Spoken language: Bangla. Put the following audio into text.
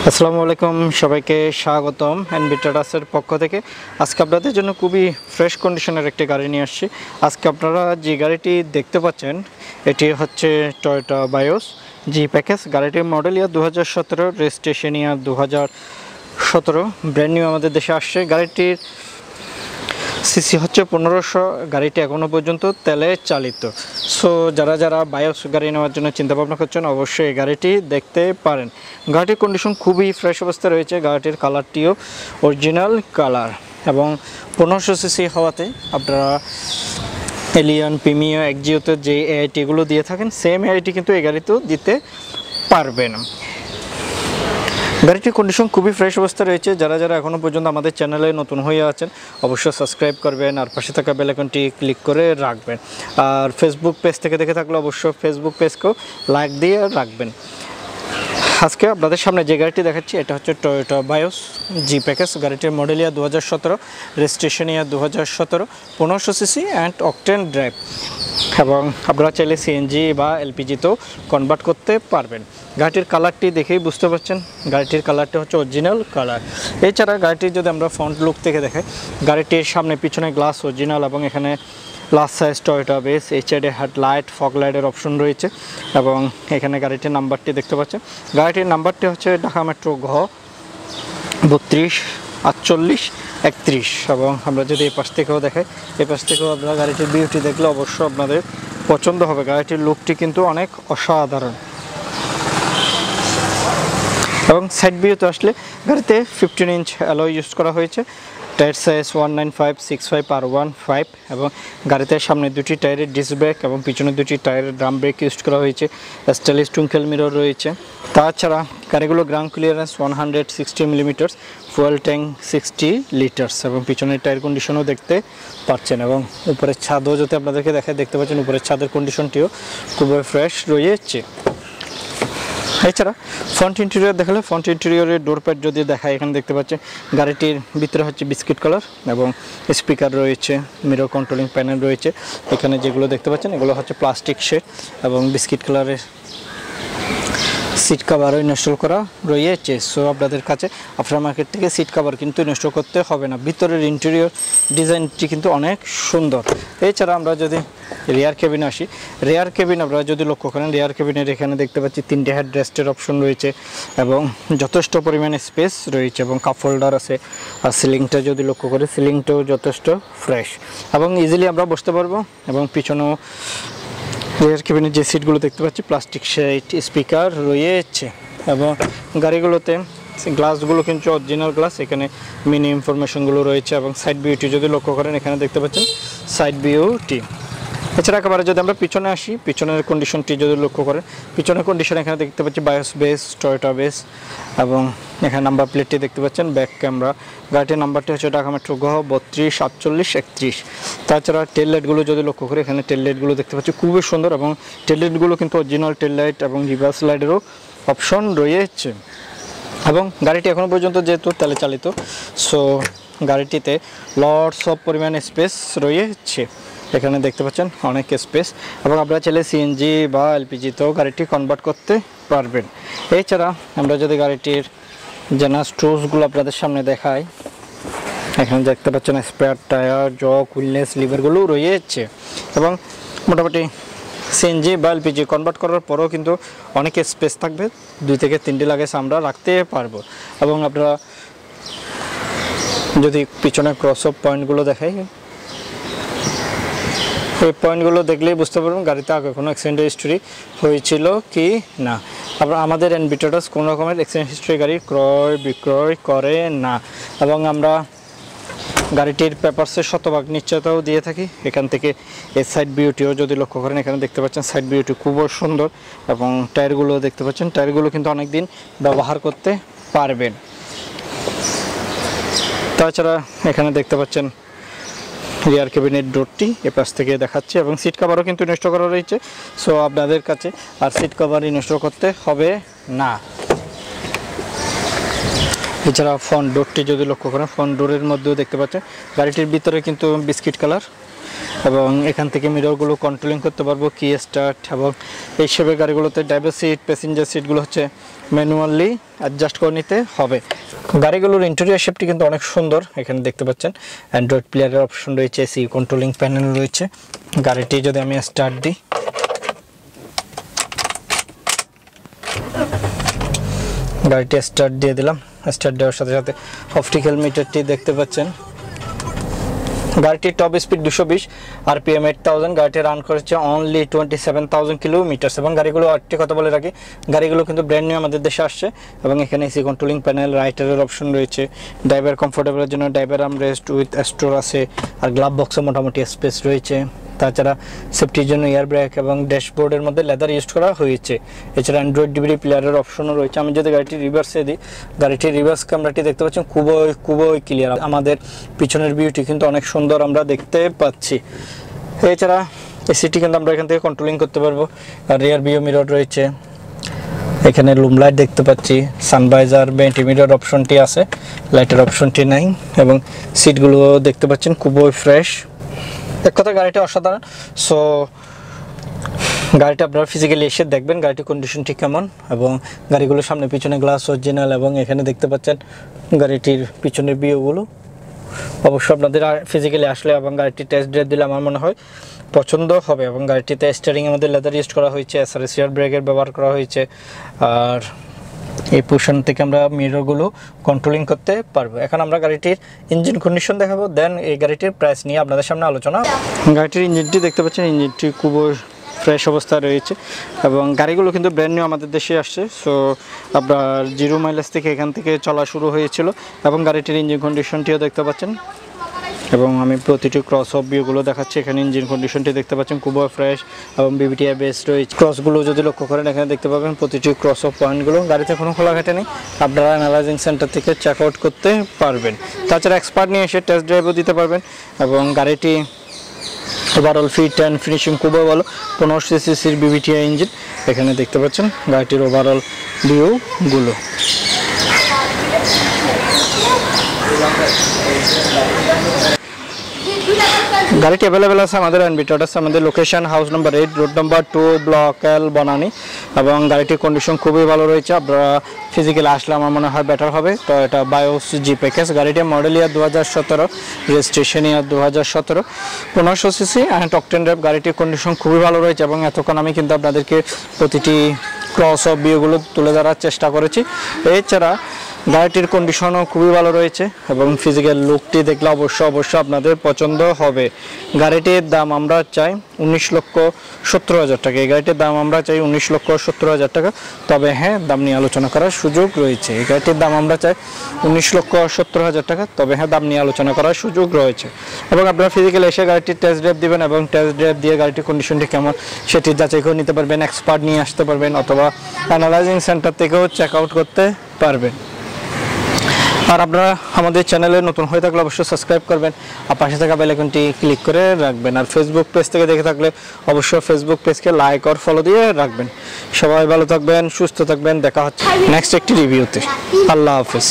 আসসালামু আলাইকুম সবাইকে স্বাগতম এনবি ট্রেডার্সের পক্ষ থেকে। আজকে আপনাদের জন্য খুবই ফ্রেশ কন্ডিশনের একটি গাড়ি নিয়ে আসছি। আজকে আপনারা যে গাড়িটি দেখতে পাচ্ছেন এটি হচ্ছে টয়োটা বায়োস জি প্যাকেজ। গাড়িটির মডেল ইয়ার 2017, রেজিস্ট্রেশন ইয়ার 2017, ব্র্যান্ড নিউ আমাদের দেশে আসছে। গাড়িটির সিসি হচ্ছে 1500। গাড়িটি এখনও পর্যন্ত তেলে চালিত। সো যারা বায়োস গাড়ি নেওয়ার জন্য চিন্তা ভাবনা করছেন অবশ্যই এই গাড়িটি দেখতে পারেন। গাড়িটির কন্ডিশন খুবই ফ্রেশ অবস্থায় রয়েছে। গাড়িটির কালারটিও অরিজিনাল কালার এবং 1500 সিসি হওয়াতে আপনারা এলিয়ন, প্রিমিও, এক্সিওতে যে এআইটিগুলো দিয়ে থাকেন সেম এআইটি কিন্তু এই গাড়িতেও দিতে পারবেন। গাড়িটির কন্ডিশন খুবই ফ্রেশ অবস্থায় রয়েছে। যারা এখনও পর্যন্ত আমাদের চ্যানেলে নতুন হয়ে আছেন অবশ্যই সাবস্ক্রাইব করবেন আর পাশে থাকা বেল আইকনটি ক্লিক করে রাখবেন। আর ফেসবুক পেজ থেকে দেখে থাকলে অবশ্যই ফেসবুক পেজকেও লাইক দিয়ে রাখবেন। আজকে আপনাদের সামনে যে গাড়িটি দেখাচ্ছি এটা হচ্ছে টয়োটা বায়োস জি প্যাকেজ। গাড়িটির model year 2017, registration year 2017, 1500 CC and octane drive এবং আপনারা চাইলে সিএনজি বা এলপিজিতেও কনভার্ট করতে পারবেন। গাড়িটির কালারটি দেখেই বুঝতে পারছেন, গাড়িটির কালারটি হচ্ছে অরিজিনাল কালার। এছাড়া গাড়িটির যদি আমরা ফ্রন্ট লুক থেকে দেখাই, গাড়িটির সামনে পিছনে গ্লাস অরিজিনাল এবং এখানে লার্জ সাইজ টয়োটা বেস, এই সাইডে হেডলাইট, ফগ লাইটের অপশন রয়েছে এবং এখানে গাড়িটির নাম্বারটি দেখতে পাচ্ছেন। গাড়িটির নাম্বারটি হচ্ছে ঢাকা মেট্রো ঘ 32 48 31 এবং আমরা যদি এই পাশ থেকেও দেখাই, এই পাশ থেকেও আপনারা গাড়িটির বিউটি দেখলে অবশ্যই আপনাদের পছন্দ হবে। গাড়িটির লুকটি কিন্তু অনেক অসাধারণ এবং সাইড ভিউতে আসলে গাড়িতে 15 ইঞ্চ অ্যালয় ইউজ করা হয়েছে। টায়ার সাইজ 195/65 এবং গাড়িতে সামনে দুটি টায়ারের ডিস্ক ব্রেক এবং পিছনে দুটি টায়ারের ড্রাম ব্রেক ইউজ করা হয়েছে। স্টাইলিশ টুইঙ্কেল মিরর রয়েছে। তাছাড়া গাড়িগুলো ground clearance 160 millimetre, fuel tank 60 litres এবং পিছনের টায়ার কন্ডিশনও দেখতে পাচ্ছেন এবং উপরের ছাদও যদি আপনাদেরকে দেখায় দেখতে পাচ্ছেন উপরের ছাদের কন্ডিশনটিও খুবই ফ্রেশ রয়েছে। এছাড়া ফ্রন্ট ইন্টেরিয়র দেখালে ফ্রন্ট ইন্টেরিয়রের ডোর প্যাড যদি দেখায় এখানে দেখতে পাচ্ছেন গাড়িটির ভিতরে হচ্ছে বিস্কিট কালার এবং স্পিকার রয়েছে, মিরর কন্ট্রোলিং প্যানেল রয়েছে। এখানে যেগুলো দেখতে পাচ্ছেন এগুলো হচ্ছে প্লাস্টিক শেড এবং বিস্কিট কালারের সিট কাভারও ইনস্টল করা রয়েছে। সো আপনাদের কাছে আফটার মার্কেট থেকে সিট কাভার কিন্তু ইনস্টল করতে হবে না। ভিতরের ইন্টেরিয়র ডিজাইনটি কিন্তু অনেক সুন্দর। এছাড়া আমরা যদি রেয়ার কেবিনে আসি, রেয়ার কেবিন আপনারা যদি লক্ষ্য করেন রেয়ার কেবিনের এখানে দেখতে পাচ্ছি 3টে হেড রেস্টের অপশন রয়েছে এবং যথেষ্ট পরিমাণে স্পেস রয়েছে এবং কাপ হোল্ডার আছে। আর সিলিংটা যদি লক্ষ্য করি সিলিংটাও যথেষ্ট ফ্রেশ এবং ইজিলি আমরা বসতে পারবো এবং পিছনেও রেয়ার কেবিনের যে সিটগুলো দেখতে পাচ্ছি প্লাস্টিক শেড, স্পিকার রয়েছে এবং গাড়িগুলোতে গ্লাসগুলো কিন্তু অরিজিনাল গ্লাস। এখানে মিনি ইনফরমেশনগুলো রয়েছে এবং সাইড বিউটি যদি লক্ষ্য করেন এখানে দেখতে পাচ্ছেন সাইড বিউটি। এছাড়া একেবারে যদি আমরা পিছনে আসি, পিছনের কন্ডিশনটি যদি লক্ষ্য করেন পিছনের কন্ডিশন এখানে দেখতে পাচ্ছি বায়োস বেস, টয়োটা বেস এবং এখানে নাম্বার প্লেটটি দেখতে পাচ্ছেন, ব্যাক ক্যামেরা। গাড়িটির নাম্বারটি হচ্ছে ঢাকা মেট্রো ঘ 32 48 31। তাছাড়া টেল লাইটগুলো যদি লক্ষ্য করি এখানে টেল লাইটগুলো দেখতে পাচ্ছি খুবই সুন্দর এবং টেল লাইটগুলো কিন্তু অরিজিনাল টেল লাইট এবং রিভার্স লাইটেরও অপশন রয়েছে এবং গাড়িটি এখনও পর্যন্ত যেহেতু তেলে চালিত সো গাড়িটিতে লটস অফ পরিমাণে স্পেস রয়েছে। এখানে দেখতে পাচ্ছেন অনেক স্পেস এবং আপনারা চাইলে সিএনজি বা এলপিজিতেও গাড়িটি কনভার্ট করতে পারবেন। এছাড়া আমরা যদি গাড়িটির জেনারেল টুলসগুলো আপনাদের সামনে দেখাই, এখানে দেখতে পাচ্ছেন স্পেয়ার টায়ার, জক, হুইলনেস, লিভারগুলো রয়েছে এবং মোটামুটি সিএনজি বা এলপিজি কনভার্ট করার পরেও কিন্তু অনেক স্পেস থাকবে। 2 থেকে 3টি লাগেজ আমরা রাখতে পারবো এবং আপনারা যদি পিছনে ক্রস অফ পয়েন্টগুলো দেখাই, ওই পয়েন্টগুলো দেখলেই বুঝতে পারবেন গাড়িতে আগে কোনো অ্যাক্সিডেন্টের হিস্ট্রি হয়েছিল কি না। আবার আমাদের এনবি ট্রেডার্স কোনো রকমের অ্যাক্সিডেন্ট হিস্ট্রি গাড়ি ক্রয় বিক্রয় করে না এবং আমরা গাড়িটির পেপারসের শতভাগ নিশ্চয়তাও দিয়ে থাকি। এখান থেকে এই সাইড বিউটিও যদি লক্ষ্য করেন এখানে দেখতে পাচ্ছেন সাইড বিউটি খুবই সুন্দর এবং টায়ারগুলো দেখতে পাচ্ছেন, টায়ারগুলো কিন্তু অনেক দিন ব্যবহার করতে পারবেন। তাছাড়া এখানে দেখতে পাচ্ছেন রিয়ার কেবিনের ডোরটি এ পাশ থেকে দেখাচ্ছে এবং সিট কভারও কিন্তু ইনস্টল করা রয়েছে। সো আপনাদের কাছে আর সিট কভার ইনস্টল করতে হবে না। এছাড়া ফ্রন্ট ডোরটি যদি লক্ষ্য করেন ফ্রন্ট ডোরের মধ্যেও দেখতে পাচ্ছেন গাড়িটির ভিতরে কিন্তু বিস্কিট কালার এবং এখান থেকে মিররগুলো কন্ট্রোলিং করতে পারবো, কি স্টার্ট। এবং এই সেভের গাড়িগুলোতে ড্রাইভার সিট, প্যাসেঞ্জার সিটগুলো হচ্ছে ম্যানুয়ালি অ্যাডজাস্ট করে নিতে হবে। গাড়িগুলোর ইন্টেরিয়র শেপটি কিন্তু অনেক সুন্দর। এখানে দেখতে পাচ্ছেন অ্যান্ড্রয়েড প্লেয়ারের অপশন রয়েছে, এসি কন্ট্রোলিং প্যানেল রয়েছে। গাড়িটি যদি আমি স্টার্ট দিই, গাড়িটি স্টার্ট দিয়ে দিলাম। স্টার্ট দেওয়ার সাথে সাথে অপটিক্যাল মিটারটি দেখতে পাচ্ছেন। গাড়িটির টপ স্পিড 220, RPM 8000। গাড়িটি রান করেছে অনলি 27,000 কিলোমিটার। এবং গাড়িগুলো আরেকটি কথা বলে রাখি, গাড়িগুলো কিন্তু ব্র্যান্ড নিউ আমাদের দেশে আসছে। এবং এখানে এসি কন্ট্রোলিং প্যানেল, রাইটারের অপশন রয়েছে, ড্রাইভার কমফোর্টেবলের জন্য ড্রাইভার আর্মরেস্ট উইথ স্টোর আছে, আর গ্লাভ বক্সে মোটামুটি স্পেস রয়েছে। তাছাড়া সেফটির জন্য এয়ার ব্রেক এবং ড্যাশবোর্ডের মধ্যে লেদার ইউজ করা হয়েছে। এছাড়া অ্যান্ড্রয়েড ডিভিডি প্লেয়ারের অপশনও রয়েছে। আমি যদি গাড়িটি রিভার্সে দিই, গাড়িটির রিভার্স ক্যামেরাটি দেখতে পাচ্ছেন খুবই ক্লিয়ার। আমাদের পিছনের ভিউটি কিন্তু অনেক সুন্দর আমরা দেখতে পাচ্ছি। এছাড়া এসিটি কিন্তু আমরা এখান থেকে কন্ট্রোলিং করতে পারবো। আর রিয়ার ভিউ মিরর রয়েছে, এখানে লুম লাইট দেখতে পাচ্ছি, সানভাইজার, বেন্টি মিরর অপশনটি আছে, লাইটের অপশনটি নাই। এবং সিটগুলো দেখতে পাচ্ছেন খুবই ফ্রেশ। এক কথা গাড়িটা অসাধারণ। সো গাড়িটা আপনারা ফিজিক্যালি এসে দেখবেন গাড়িটির কন্ডিশনটি কেমন। এবং গাড়িগুলোর সামনে পিছনে গ্লাস অরিজিনাল। এবং এখানে দেখতে পাচ্ছেন গাড়িটির পিছনের ভিউগুলো। অবশ্যই আপনাদের ফিজিক্যালি আসলে এবং গাড়িটি টেস্ট ড্রাইভ দিলে আমার মনে হয় পছন্দ হবে। এবং গাড়িটিতে স্টিয়ারিংয়ের মধ্যে লেদার ইউজ করা হয়েছে, SRS এয়ার ব্রেকের ব্যবহার করা হয়েছে। আর এই পোর্শন থেকে আমরা মিররগুলো কন্ট্রোলিং করতে পারবো। এখন আমরা গাড়িটির ইঞ্জিন কন্ডিশন দেখাবো, দেন এই গাড়িটির প্রাইস নিয়ে আপনাদের সামনে আলোচনা। গাড়িটির ইঞ্জিনটি দেখতে পাচ্ছেন, ইঞ্জিনটি খুবই ফ্রেশ অবস্থায় রয়েছে। এবং গাড়িগুলো কিন্তু ব্র্যান্ড নিউ আমাদের দেশে আসছে। সো আপনার 0 মাইলেজ থেকে এখান থেকে চলা শুরু হয়েছিল। এবং গাড়িটির ইঞ্জিন কন্ডিশনটিও দেখতে পাচ্ছেন। এবং আমি প্রতিটি ক্রস অফ ভিউগুলো দেখাচ্ছি। এখানে ইঞ্জিন কন্ডিশনটি দেখতে পাচ্ছেন খুবই ফ্রেশ এবং BBTI বেস রয়েছে। ক্রসগুলো যদি লক্ষ্য করেন এখানে দেখতে পাবেন প্রতিটি ক্রস অফ পয়েন্টগুলো। গাড়িতে কোনো খোলা ঘাটে নেই, আপনারা অ্যানালাইজিং সেন্টার থেকে চেক আউট করতে পারবেন। তাছাড়া এক্সপার্ট নিয়ে এসে টেস্ট ড্রাইভও দিতে পারবেন। এবং গাড়িটি ওভারঅল ফিট অ্যান্ড ফিনিশিং খুবই ভালো। 1500 সিসির BBTI ইঞ্জিন। এখানে দেখতে পাচ্ছেন গাড়িটির ওভারঅল ভিউগুলো। গাড়িটি অ্যাভেলেবেল আছে আমাদের এনবি ট্রেডার্স। আমাদের location house number 8, road number 2, block L, Banani. এবং গাড়িটির কন্ডিশন খুবই ভালো রয়েছে। আপনারা ফিজিক্যালি আসলে আমার মনে হয় বেটার হবে। তো এটা বায়োস জি প্যাকেজ। গাড়িটির model year 2017, registration year 2017, 1500 CC and octane drive. গাড়িটির কন্ডিশন খুবই ভালো রয়েছে। এবং এতক্ষণ আমি কিন্তু আপনাদেরকে প্রতিটি ক্রস অফ ভিউগুলো তুলে ধরার চেষ্টা করেছি। এছাড়া গাড়িটির কন্ডিশনও খুবই ভালো রয়েছে। এবং ফিজিক্যাল লুকটি দেখলে অবশ্যই আপনাদের পছন্দ হবে। গাড়িটির দাম আমরা চাই 19,70,000 টাকা। এই গাড়িটির দাম আমরা চাই 19,70,000 টাকা। তবে হ্যাঁ, দাম নিয়ে আলোচনা করার সুযোগ রয়েছে। এই গাড়িটির দাম আমরা চাই 19,70,000 টাকা। তবে হ্যাঁ, দাম নিয়ে আলোচনা করার সুযোগ রয়েছে। এবং আপনারা ফিজিক্যালি এসে গাড়িটির টেস্ট ড্রাইভ দিবেন এবং টেস্ট ড্রাইভ দিয়ে গাড়িটির কন্ডিশনটি কেমন সেটি যাচাই করে নিতে পারবেন। এক্সপার্ট নিয়ে আসতে পারবেন অথবা অ্যানালাইজিং সেন্টার থেকেও চেক আউট করতে পারবেন। আর আপনারা আমাদের চ্যানেলে নতুন হয়ে থাকলে অবশ্যই সাবস্ক্রাইব করবেন আর পাশে থাকা বেল আইকনটি ক্লিক করে রাখবেন। আর ফেসবুক পেজ থেকে দেখে থাকলে অবশ্যই ফেসবুক পেজকে লাইক আর ফলো দিয়ে রাখবেন। সবাই ভালো থাকবেন, সুস্থ থাকবেন। দেখা হচ্ছে নেক্সট একটি রিভিউতে। আল্লাহ হাফেজ।